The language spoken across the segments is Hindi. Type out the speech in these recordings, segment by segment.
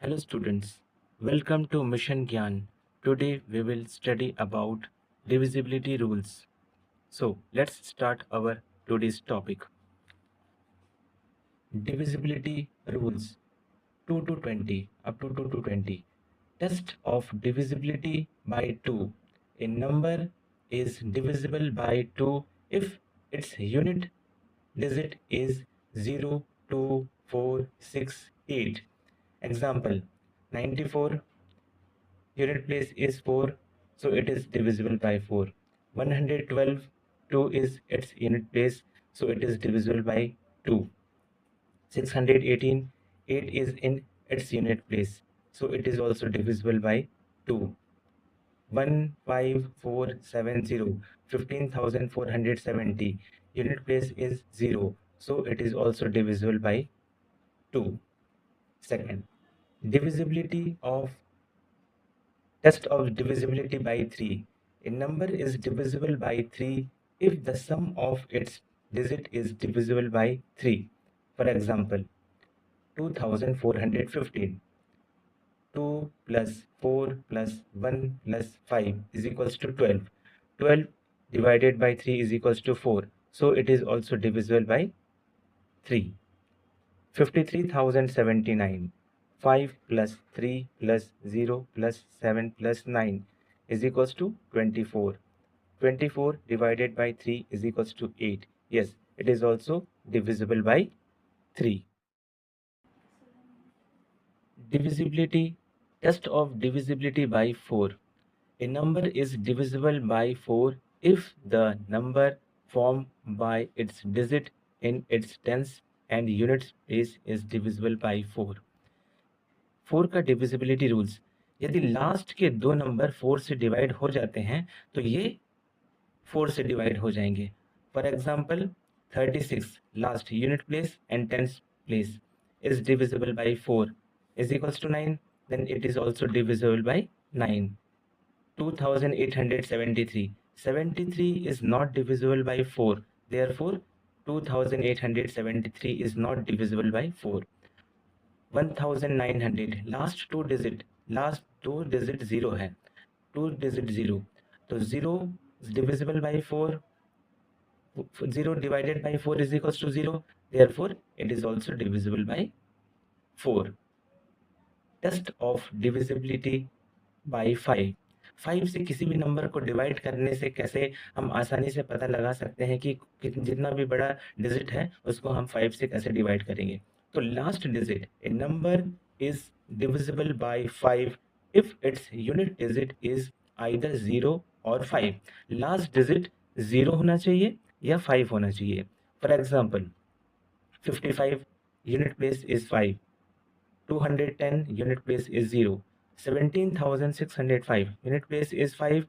Hello students, welcome to Mission Gyan. Today we will study about divisibility rules. So let's start our today's topic. Divisibility rules 2 to 20 up to 2 to 20. Test of divisibility by 2. A number is divisible by 2 if its unit digit is 0, 2, 4, 6, 8. Example 94 unit place is 4, so it is divisible by 4. 112, 2 is its unit place, so it is divisible by 2. 618, 8 is in its unit place, so it is also divisible by 2. 15470, 15,470, unit place is 0, so it is also divisible by 2. Second, divisibility of test of divisibility by 3. A number is divisible by 3 if the sum of its digit is divisible by 3. For example, 2415. 2 plus 4 plus 1 plus 5 is equals to 12. 12 divided by 3 is equals to 4. So it is also divisible by 3. 53,079. 5 plus 3 plus 0 plus 7 plus 9 is equals to 24. 24 divided by 3 is equals to 8. Yes, it is also divisible by 3. Divisibility, test of divisibility by 4. A number is divisible by 4 if the number formed by its digit in its tens and units place is divisible by 4. 4 का डिविजिबिलिटी रूल्स, यदि लास्ट के दो नंबर 4 से डिवाइड हो जाते हैं तो ये 4 से डिवाइड हो जाएंगे. For example 36 last unit place and tens place is divisible by 4 is equals to 9, then it is also divisible by 9. 2873, 73 is not divisible by 4, therefore 2873 is not divisible by 4. 1900, last दो डिजिट 0 है, 2 डिजिट 0, तो 0 divisible by 4, 0 divided by 4 is equals to 0, therefore it is also divisible by 4. Test of divisibility by 5. 5 से किसी भी नंबर को डिवाइड करने से कैसे हम आसानी से पता लगा सकते हैं कि जितना भी बड़ा डिजिट है उसको हम 5 से कैसे डिवाइड करेंगे. तो last digit, A number is divisible bye 5 if its unit digit is either 0 और 5. लास्ट डिजिट 0 होना चाहिए या 5 होना चाहिए. For example 55 unit place is 5, 210 unit place is 0, 17,605 unit place is 5.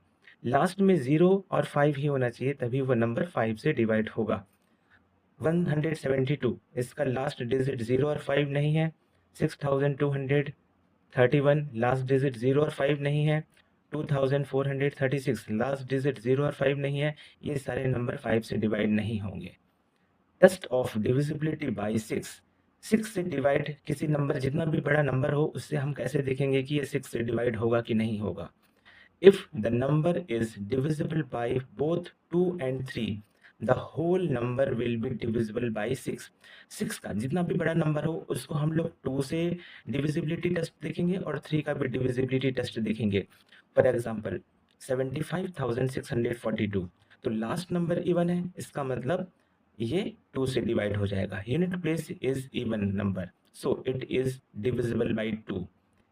Last में 0 और 5 ही होना चाहिए, तभी वो नंबर 5 से डिवाइड होगा. 172 इसका लास्ट डिजिट 0 और 5 नहीं है. 6231 लास्ट डिजिट 0 और 5 नहीं है. 2436 लास्ट डिजिट 0 और 5 नहीं है. ये सारे नंबर 5 से डिवाइड नहीं होंगे. Test of divisibility bye 6. 6 से डिवाइड किसी नंबर, जितना भी बड़ा नंबर हो उससे हम कैसे देखेंगे कि ये 6 से डिवाइड होगा कि नहीं होगा. If the number is divisible by both 2 and 3, the whole number will be divisible by 6. 6 का जितना भी बड़ा नंबर हो उसको हम लोग 2 से डिविजिबिलिटी टेस्ट देखेंगे और 3 का भी डिविजिबिलिटी टेस्ट देखेंगे. फॉर एग्जाम्पल 75,642, तो लास्ट नंबर इवन है, इसका मतलब ये 2 से डिवाइड हो जाएगा. Unit place is even number, so it is divisible bye 2.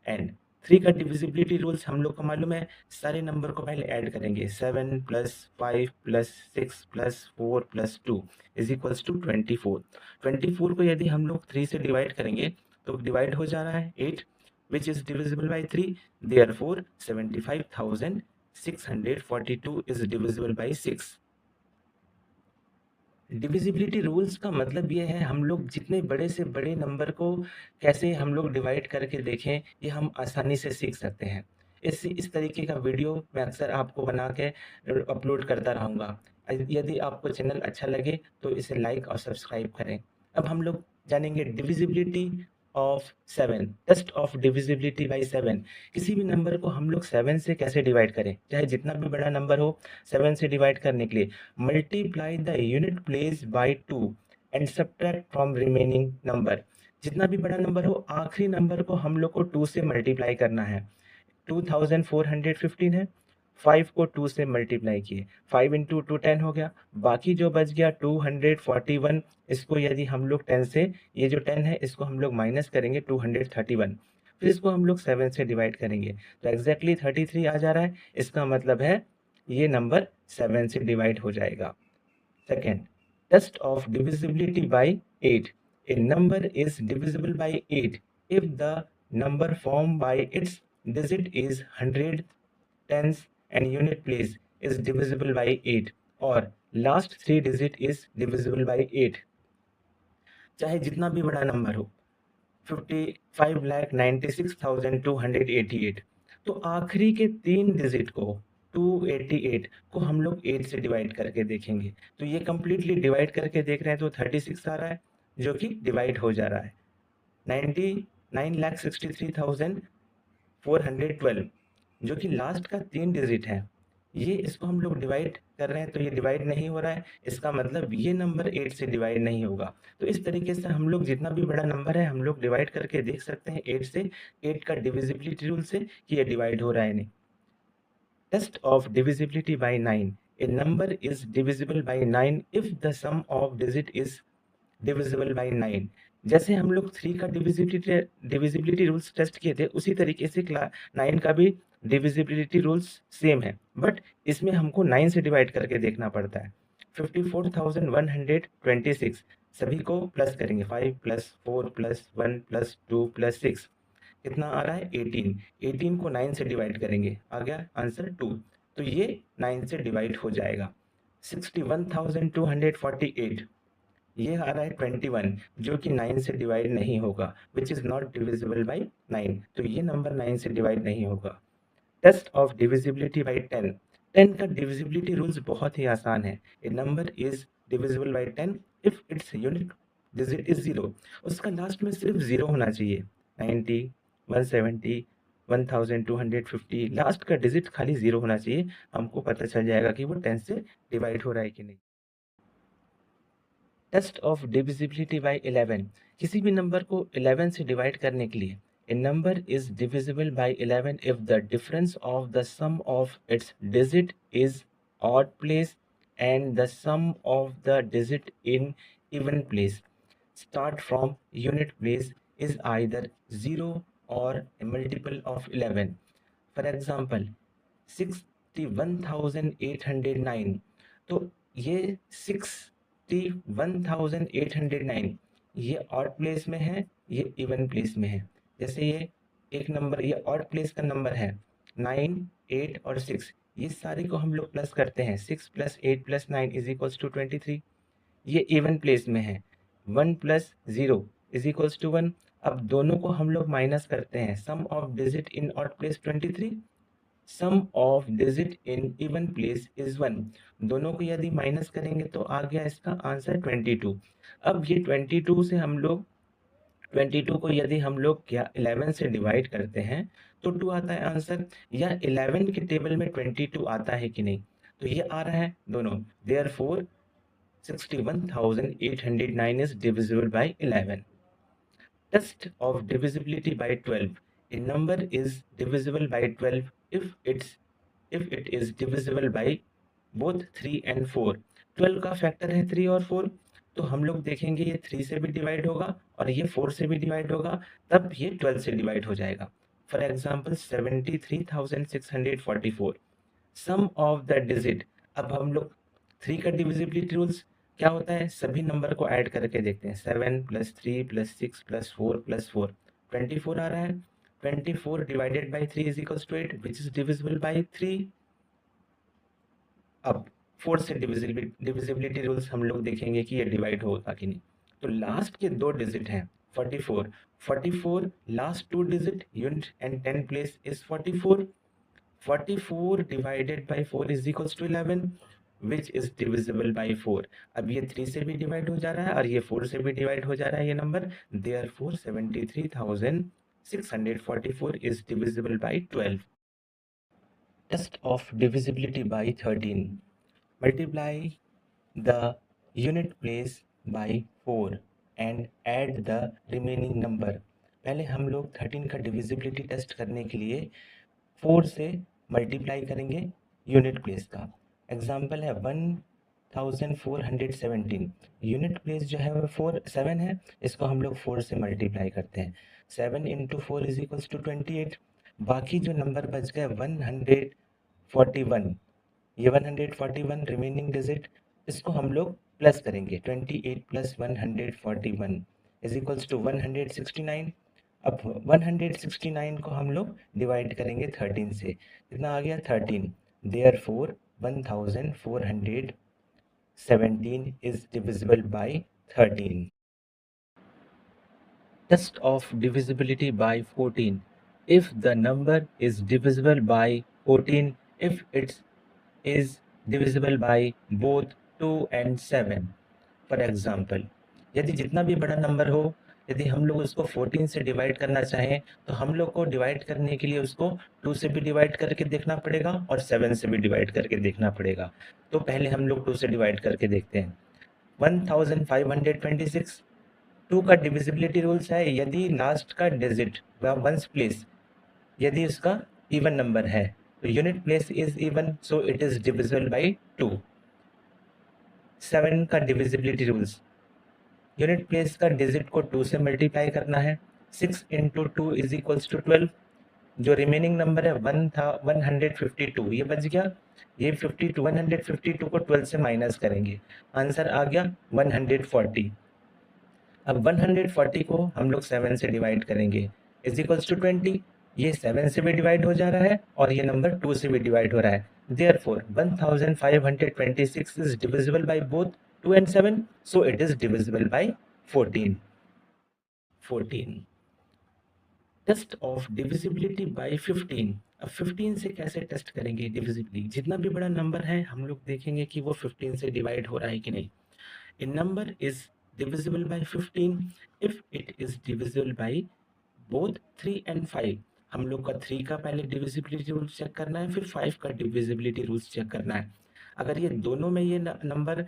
And 3 का डिविजिबिलिटी रूल्स हम लोग को मालूम है. सारे नंबर को पहले ऐड करेंगे. 7 plus 5 plus 6 plus 4 plus 2 is equals to 24. 24 को यदि हम लोग 3 से डिवाइड करेंगे तो डिवाइड हो जा रहा है 8, which is divisible bye 3. Therefore 75,642 is divisible by 6. Divisibility rules का मतलब ये है, हम लोग जितने बड़े से बड़े नंबर को कैसे हम लोग डिवाइड करके देखें, ये हम आसानी से सीख सकते हैं. इस तरीके का वीडियो मैं अक्सर आपको बना के अपलोड करता रहूँगा. यदि आपको चैनल अच्छा लगे तो इसे लाइक और सब्सक्राइब करें. अब हम लोग जानेंगे divisibility of 7, test of divisibility by 7। किसी भी नंबर को हम लोग 7 से कैसे डिवाइड करें, चाहे जितना भी बड़ा नंबर हो, 7 से डिवाइड करने के लिए multiply the unit place by 2 and subtract from remaining number. जितना भी बड़ा नंबर हो, आखिरी नंबर को हम लोग को 2 से मल्टीप्लाई करना है। 2415 है, 5 को 2 से मल्टीप्लाई किए, 5 इंटू 2 10 हो गया, बाकी जो बच गया 241, इसको यदि हम लोग 10 से, ये जो 10 है इसको हम लोग माइनस करेंगे 231, फिर इसको हम लोग 7 से डिवाइड करेंगे तो एग्जैक्टली 33 आ जा रहा है। इसका मतलब है ये नंबर 7 से डिवाइड हो जाएगा। Second, test of divisibility by 8। A number is divisible by 8 if the number formed by its digit is 100, tens and unit place is divisible by 8 or last 3 digit is divisible by 8। चाहे जितना भी बड़ा नंबर हो, 55,96,288, तो आखिरी के 3 डिजिट को 288 को हम लोग 8 से डिवाइड करके देखेंगे। तो ये कंप्लीटली डिवाइड करके देख रहे हैं तो 36 आ रहा है, जो कि डिवाइड हो जा रहा है। 99,63,412 जो कि लास्ट का 3 डिजिट है, ये इसको हम लोग डिवाइड कर रहे हैं तो ये डिवाइड नहीं हो रहा है, इसका मतलब ये नंबर 8 से डिवाइड नहीं होगा। तो इस तरीके से हम लोग जितना भी बड़ा नंबर है हम लोग डिवाइड करके देख सकते हैं 8 से, 8 का डिविजिबिलिटी रूल से कि ये डिवाइड हो रहा है नहीं। Test of divisibility by 9। A number is divisible by 9 if the sum of digit is divisible by 9। जैसे हम लोग 3 का डिविजिबिलिटी रूल्स टेस्ट किए थे, उसी तरीके से 9 का भी डिविजिबिलिटी रूल्स सेम है, बट इसमें हमको 9 से डिवाइड करके देखना पड़ता है। 54,126 सभी को प्लस करेंगे, 5 प्लस 4 प्लस 1 प्लस 2 प्लस 6 कितना आ रहा है 18। 18 को 9 से डिवाइड करेंगे, आ गया आंसर 2, तो ये 9 से डिवाइड हो जाएगा। 61,248 ये आ रहा है 21, जो कि 9 से डिवाइड नहीं होगा, which is not divisible by 9, तो ये नंबर 9 से डिवाइड नहीं होगा। Test of divisibility by 10। 10 का डिविजिबिलिटी रूल्स बहुत ही आसान है। A number is divisible by 10 if its unit digit is 0। उसका लास्ट में सिर्फ 0 होना चाहिए। 90, 170, 1250, लास्ट का डिजिट खाली 0 होना चाहिए, हमको पता चल जाएगा कि वो 10 से डिवाइड हो रहा है कि नहीं। Test of divisibility by 11। किसी भी नंबर को 11 से डिवाइड करने के लिए a number is divisible by 11 if the difference of the sum of its digit is odd place and the sum of the digit in even place start from unit place is either 0 or a multiple of 11। For example 61,809, तो ये 61,809 ये ऑड प्लेस में है, ये इवन प्लेस में है। जैसे ये एक नंबर, ये ऑड प्लेस का नंबर है 9, 8 और 6, ये सारे को हम लोग प्लस करते हैं, 6 plus 8 plus 9 is equals to 23। ये इवन प्लेस में है, 1 प्लस 0 इज इक्वल्स टू 1। अब दोनों को हम लोग माइनस करते हैं, sum of digit in odd place 23, sum of digit in even place is 1। दोनों को यदि माइनस करेंगे तो आ गया इसका आंसर 22। अब ये 22 से हम लोग 22 को यदि हम लोग क्या 11 से डिवाइड करते हैं तो 2 आता है आंसर, या 11 के टेबल में 22 आता है कि नहीं, तो ये आ रहा है दोनों। Therefore 61,809 is divisible by 11. Test of divisibility by 12. A number is divisible by 12 if it is divisible by both 3 and 4। 12 का फैक्टर है 3 और 4, तो हम लोग देखेंगे ये 3 से भी डिवाइड होगा और ये 4 से भी डिवाइड होगा, तब ये 12 से डिवाइड हो जाएगा। For example 73,644 sum of the digit. अब हम लोग 3 का डिविजिबिलिटी रूल्स क्या होता है, सभी नंबर को ऐड करके देखते हैं। 7 प्लस 3 प्लस 6 प्लस 4 प्लस 4 24 आ रहा है। 24 divided by 3 is equals to 8 which is divisible by 3। अब 4 से डिविजिबिलिटी रूल्स हम लोग देखेंगे कि ये डिवाइड होगा कि नहीं। तो लास्ट के 2 डिजिट हैं 44, 44 last 2 digit unit and 10 place is 44। 44 divided by 4 is equals to 11, which is divisible by 4। अब ये 3 से भी डिवाइड हो जा रहा है और ये 4 से भी डिवाइड हो जा रहा है ये नंबर, therefore 73,644 is divisible by 12। Test of divisibility by 13। Multiply the unit place by 4 and add the remaining number। पहले हम लोग 13 का डिविजिबिलिटी टेस्ट करने के लिए 4 से मल्टीप्लाई करेंगे यूनिट प्लेस का। एग्जाम्पल है 1417। यूनिट प्लेस जो है वो 7 है, इसको हम लोग 4 से मल्टीप्लाई करते हैं। 7 इंटू 4 इज इक्वल्स टू 28। बाकी जो नंबर बच गए 141, ये 141 रिमेनिंग डिजिट, इसको हम लोग प्लस करेंगे। 28 प्लस 141 इज इक्वल्स टू 169। अब 169 को हम लोग डिवाइड करेंगे 13 से, कितना आ गया 13। Therefore 1417 is divisible bye 13। Test of divisibility by 14. If the number is divisible by 14, if it is divisible by both 2 and 7। For example, यदि जितना भी बड़ा नंबर हो, यदि हम लोग उसको 14 से डिवाइड करना चाहें तो हम लोग को डिवाइड करने के लिए उसको 2 से भी डिवाइड करके देखना पड़ेगा और 7 से भी डिवाइड करके देखना पड़ेगा। तो पहले हम लोग 2 से डिवाइड करके देखते हैं। 1526, 2 का डिविजिबिलिटी रूल्स है, यदि लास्ट का डिजिट वंस प्लेस यदि उसका इवन नंबर है तो unit place is even, so it is divisible bye 2। 7 का डिविजिबिलिटी रूल्स, यूनिट प्लेस का डिजिट को 2 से मल्टीप्लाई करना है। 6 इंटू 2 इज इक्वल्स टू 12। जो रिमेनिंग नंबर है 152, ये बच गया। ये 152 को 12 से माइनस करेंगे, आंसर आ गया 140। अब 140 को हम लोग 7 से डिवाइड करेंगे, इज इक्वल्स टू 20। ये 7 से भी डिवाइड हो जा रहा है और ये नंबर 2 से भी डिवाइड हो रहा है। Therefore 1526 is divisible by both 2 and 7, so it is divisible by 14। 14 test of divisibility by 15। अब 15 से कैसे टेस्ट करेंगे डिविजिबिलिटी? जितना भी बड़ा नंबर है हम लोग देखेंगे कि वो 15 से डिवाइड हो रहा है कि नहीं। A number is divisible by 15 if it is divisible by both 3 and 5। हम लोग का 3 का पहले डिविजिबिलिटी रूल्स चेक करना है, फिर 5 का डिविजिबिलिटी रूल्स चेक करना है। अगर ये दोनों में ये नंबर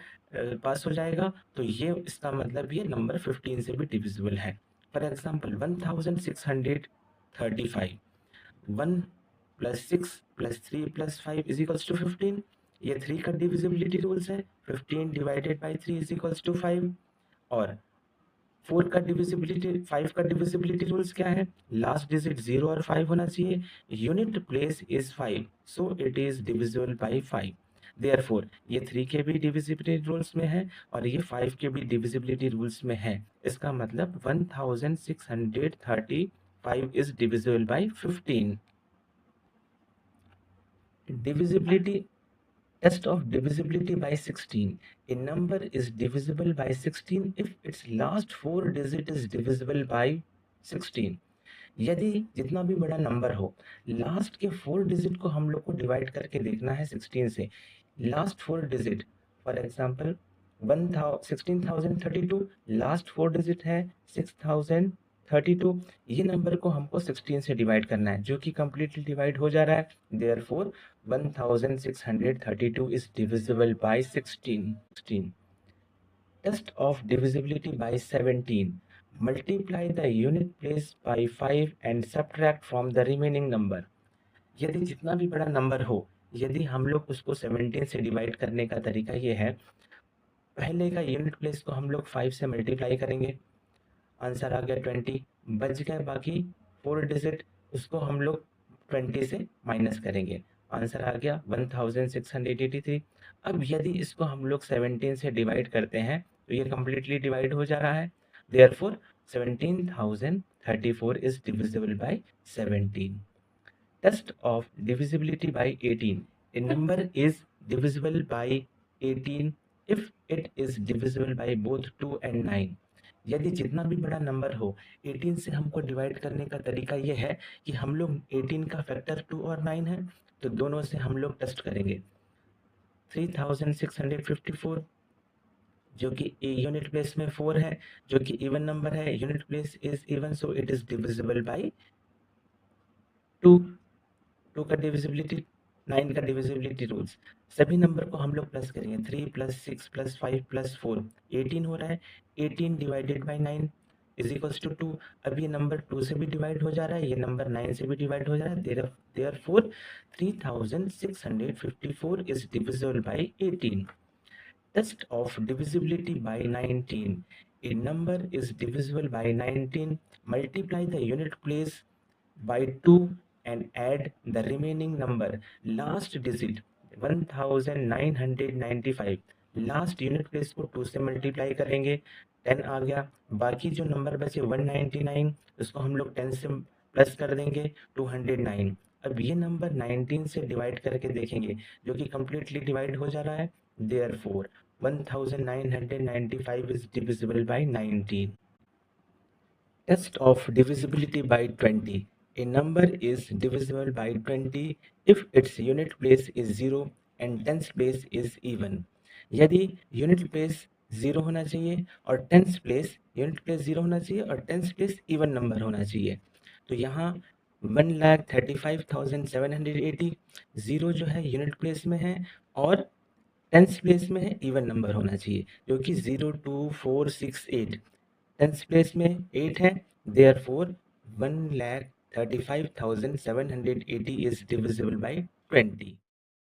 पास हो जाएगा तो ये इसका मतलब ये नंबर 15 से भी डिविजिबल है। For example 1635, 1 plus 6 plus 3 plus 5 is equals to 15। ये 3 का डिविजिबिलिटी रूल्स है, 15 divided by 3 is equals to 5। और 4 का डिविजिबिलिटी 5 का डिविजिबिलिटी रूल्स क्या है? लास्ट डिजिट 0 और 5 होना चाहिए, unit place is 5, so it is divisible by 5। Therefore ये 3 के भी डिविजिबिलिटी रूल्स में है और ये 5 के भी डिविजिबिलिटी रूल्स में है। इसका मतलब 1635 is divisible by 15। Divisibility, test of divisibility by 16. A number is divisible by 16 if its last 4 digit is divisible by 16। यदि जितना भी बड़ा नंबर हो, लास्ट के 4 डिजिट को हम लोग को डिवाइड करके देखना है 16 से। Last 4 digit, for example 16,032, last 4 digit है 6,032। ये नंबर को हमको 16 से डिवाइड करना है, जो कि कंप्लीटली डिवाइड हो जा रहा है। Therefore 1632 is divisible by 16। Test of divisibility by 17. Multiply the unit place by 5 and subtract from the remaining number। यदि जितना भी बड़ा नंबर हो, यदि हम लोग उसको 17 से डिवाइड करने का तरीका ये है, पहले का यूनिट प्लेस को हम लोग 5 से मल्टीप्लाई करेंगे, आंसर आ गया 20। बच गए बाकी 4 डिजिट, उसको हम लोग 20 से माइनस करेंगे, आंसर आ गया 1683। अब यदि इसको हम लोग 17 से डिवाइड करते हैं तो ये कंप्लीटली डिवाइड हो जा रहा है। Therefore 17,034 is divisible by 17। Test of divisibility by 18। A number is divisible by 18 if it is divisible by both 2 and 9। यदि जितना भी बड़ा नंबर हो, 18 से हमको डिवाइड करने का तरीका ये है कि हम लोग 18 का फैक्टर 2 और 9 है, तो दोनों से हम लोग टेस्ट करेंगे। 3654 जो कि यूनिट प्लेस में 4 है, जो कि इवन नंबर है, unit place is even, so it is divisible bye 2। 2 का डिविजिबिलिटी, 9 का डिविजिबिलिटी रूल्स। सभी नंबर को हम लोग प्लस करेंगे, 3 प्लस 6 प्लस 5 प्लस 4 18 हो रहा है। 18 divided by 9 is equals to 2। अब ये नंबर 2 से भी डिवाइड हो जा रहा है, ये नंबर 9 से भी डिवाइड हो जा रहा है, therefore 3654 is divisible by 18। Test of divisibility by 19. A number is divisible by 19. Multiply the unit place by 2 and add the remaining number. Last digit 1995. Last unit place को 2 से मल्टीप्लाई करेंगे, 10 आ गया। बाकी जो नंबर बचे 199, उसको हम लोग 10 से प्लस कर देंगे, 209। अब ये नंबर 19 से डिवाइड करके देखेंगे, जो कि कंप्लीटली डिवाइड हो जा रहा है, therefore 1995 is divisible by 19. Test of divisibility by 20. A number is divisible by 20 if its unit place is 0 and tens place is even. यदि यूनिट प्लेस 0 होना चाहिए और टेंस प्लेस, यूनिट प्लेस 0 होना चाहिए और टेंस प्लेस इवन नंबर होना चाहिए। तो यहाँ 1,35,780 0 जो है यूनिट प्लेस में है और टेंस प्लेस में है, इवन नंबर होना चाहिए, जो कि 02468। टेंस प्लेस में 8 है, देयरफॉर 1,35,780 इज डिविजिबल बाय 20।